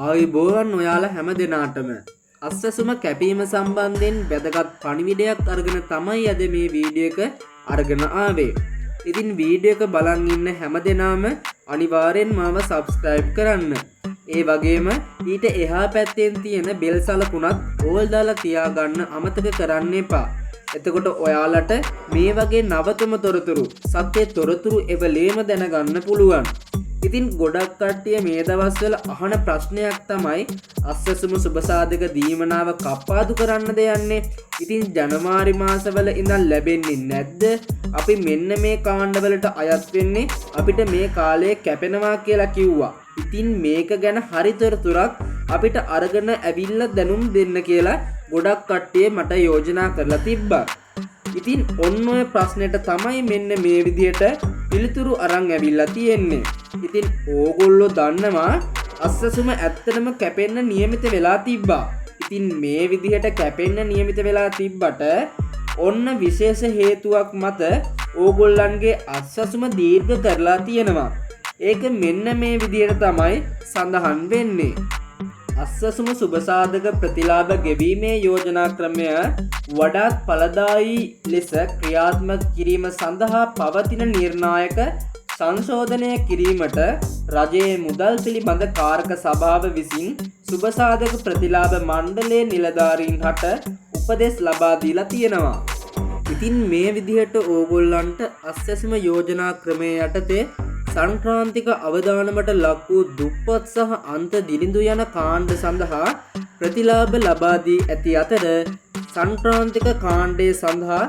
ආයුබෝවන් ඔයාලා හැම දෙනාටම අස්සසුම කැපීම සම්බන්ධයෙන් වැදගත් පණිවිඩයක් අරගෙන තමයි අද මේ වීඩියෝ එක අරගෙන ආවේ. ඉතින් වීඩියෝ එක බලන් ඉන්න හැම දෙනාම අනිවාර්යෙන් මාව subscribe කරන්න. ඒ වගේම ඊට එහා පැත්තෙන් තියෙන බෙල් සලකුණත් ඕල් දාලා තියාගන්න අමතක කරන්න එපා. එතකොට ඔයාලට මේ වගේ නවතම තොරතුරු සත්‍ය තොරතුරු එවලේම දැනගන්න පුළුවන්. ඉතින් ගොඩක් කට්ටිය මේ දවස්වල අහන ප්‍රශ්නයක් තමයි අස්සසුම සුබසාධක දීමනාව කප්පාදු කරන්නද යන්නේ. ඉතින් ජනවාරි මාසවල ඉඳන් ලැබෙන්නේ නැද්ද? අපි මෙන්න මේ කාණ්ඩවලට අයත් වෙන්නේ අපිට මේ කාලේ කැපෙනවා කියලා කිව්වා. ඉතින් මේක ගැන හරි තොරතුරක් අපිට අරගෙන ඇවිල්ලා දැනුම් දෙන්න කියලා ගොඩක් කට්ටිය මට යෝජනා කරලා තිබ්බා. ඉතින් ඔන්න ඔය ප්‍රශ්නෙට තමයි මෙන්න මේ විදියට පිළිතුරු අරන් ඇවිල්ලා තියෙන්නේ. ඉතින් ඕගොල්ලෝ දන්නවා අස්සසුම ඇත්තටම කැපෙන්න නියමිත වෙලා තිබ්බා. ඉතින් මේ විදිහට කැපෙන්න නියමිත වෙලා තිබ්බට ඔන්න විශේෂ හේතුවක් මත ඕගොල්ලන්ගේ අස්සසුම දීර්ඝ කරලා තියෙනවා. ඒක මෙන්න මේ විදිහට තමයි සඳහන් වෙන්නේ. අස්සසුම සුබසාධක ප්‍රතිලාභ ගෙවීමේ යෝජනා ක්‍රමය වඩාත් ඵලදායී ලෙස ක්‍රියාත්මක කිරීම සඳහා පවතින නිර්ණායක සංශෝධනය කිරීමට රජයේ මුදල් පිළිබඳ කාරක සභාව විසින් සුබසාධක ප්‍රතිලාභ මණ්ඩලයේ නිලධාරීන් හට උපදෙස් ලබා දීලා තියෙනවා. ඉතින් මේ විදිහට ඕගොල්ලන්ට අස්සසුම යෝජනා ක්‍රමය යටතේ සංක්‍රාන්තික අවදානමට ලක් වූ දුප්පත් සහ අන්ත දිලිඳු යන කාණ්ඩ සඳහා ප්‍රතිලාභ ලබා දී ඇති අතර සංක්‍රාන්තික කාණ්ඩය සඳහා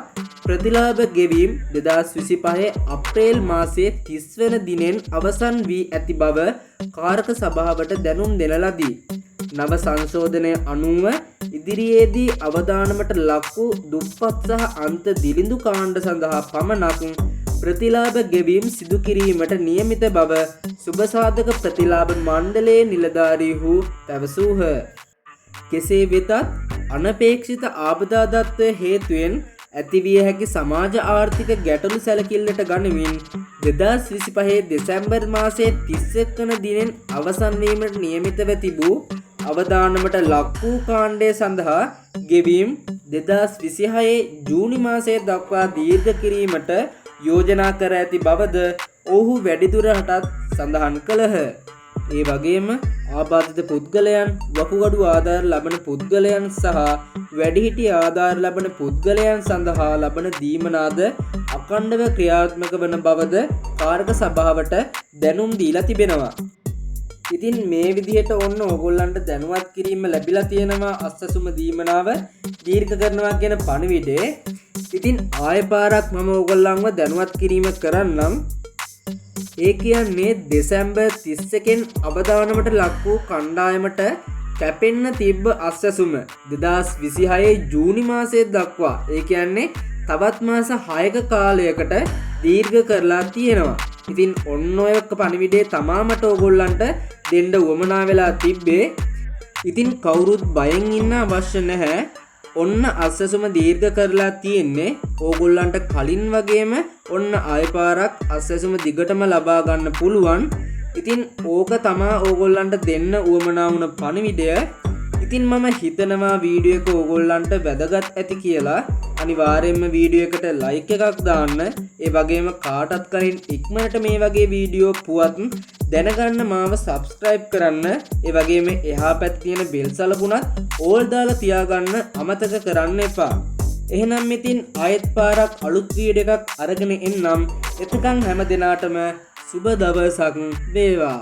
ප්‍රතිලාභ ගෙවීම් 2025 අප්‍රේල් මාසයේ 30 වන දිනෙන් අවසන් වී ඇති බව කාරක සභාවට දැනුම් දෙන ලදී. නව සංශෝධනය අනුව ඉදිරියේදී අවදානමට ලක් වූ දුප්පත් සහ අන්ත දිලිඳු කාණ්ඩ සඳහා පමණක් ප්‍රතිලාභ ගෙවීම් සිදු කිරීමට නියමිත බව සුබසාධක ප්‍රතිලාභ මණ්ඩලයේ නිලධාරීහු පැවසූහ. කෙසේ වෙතත් අනපේක්ෂිත ආබාධත්වය හේතුවෙන් ඇතිවිය හැකි සමාජ ආර්ථික ගැටලු සැලකිල්ලට ගනිමින් 2025 දෙසැම්බර් මාසයේ 31 වන දිනෙන් අවසන් වීමට නියමිතව තිබූ අවදානමට ලක් වූ කාණ්ඩය සඳහා ගෙවීම් 2026 ජූනි මාසයේ දක්වා දීර්ඝ කිරීමට යෝජනා කර ඇති බවද ඔහු වැඩිදුරටත් සඳහන් කළහ. ඒ වගේම ආබාධිත පුද්ගලයන්, වකුගඩු ආධාර ලබන පුද්ගලයන් සහ වැඩිහිටි ආධාර ලබන පුද්ගලයන් සඳහා ලබන දීමනාද අඛණ්ඩව ක්‍රියාත්මක වන බවද කාරක සභාවට දැනුම් දීලා තිබෙනවා. ඉතින් මේ විදිහට ඔන්න ඕගොල්ලන්ට දැනුවත් කිරීම ලැබිලා තියෙනවා අස්සසුම දීමනාව දීර්ඝ කරනවා කියන පණිවිඩය. ඉතින් ආය පාරක් මම ඕගොල්ලන්ව දැනුවත් කිරීම කරන්නම්. ඒ කියන්නේ දෙසැම්බර් 31 අවදානමට ලක් වූ කණ්ඩායමට කැපෙන්න තිබ්බ අස්සසුම 2026 ජූනි මාසයේ දක්වා, ඒ කියන්නේ තවත් මාස 6ක කාලයකට දීර්ඝ කරලා තියෙනවා. ඉතින් ඔන්න ඔය පණිවිඩේ තමා මට ඕගොල්ලන්ට දෙන්න උවමනා වෙලා තිබ්බේ. ඉතින් කවුරුත් බයෙන් ඉන්න අවශ්‍ය නැහැ. ඔන්න අස්සසුම දීර්ඝ කරලා තියෙන්නේ. ඕගොල්ලන්ට කලින් වගේම ඔන්න ආය පාරක් අස්සසුම දිගටම ලබා ගන්න පුළුවන්. ඉතින් ඕක තමා ඕගොල්ලන්ට දෙන්න උවමනා වුණ පණිවිඩය. ඉතින් මම හිතනවා වීඩියෝ එක ඕගොල්ලන්ට වැදගත් ඇති කියලා. අනිවාර්යයෙන්ම වීඩියෝ එකට ලයික් එකක් දාන්න. ඒ වගේම කාටත් කලින් ඉක්මනට මේ වගේ වීඩියෝ පුවත් දැනගන්න මාව subscribe කරන්න. ඒ වගේම එහා පැත්තේ තියෙන බෙල් සලකුණත් ඕල් දාලා තියාගන්න අමතක කරන්න එපා. එහෙනම් ඉතින් ආයෙත් පාරක් අලුත් වීඩියෝ එකක් අරගෙන එන්නම්. එතකන් හැම දිනාටම සුබ දවසක් වේවා.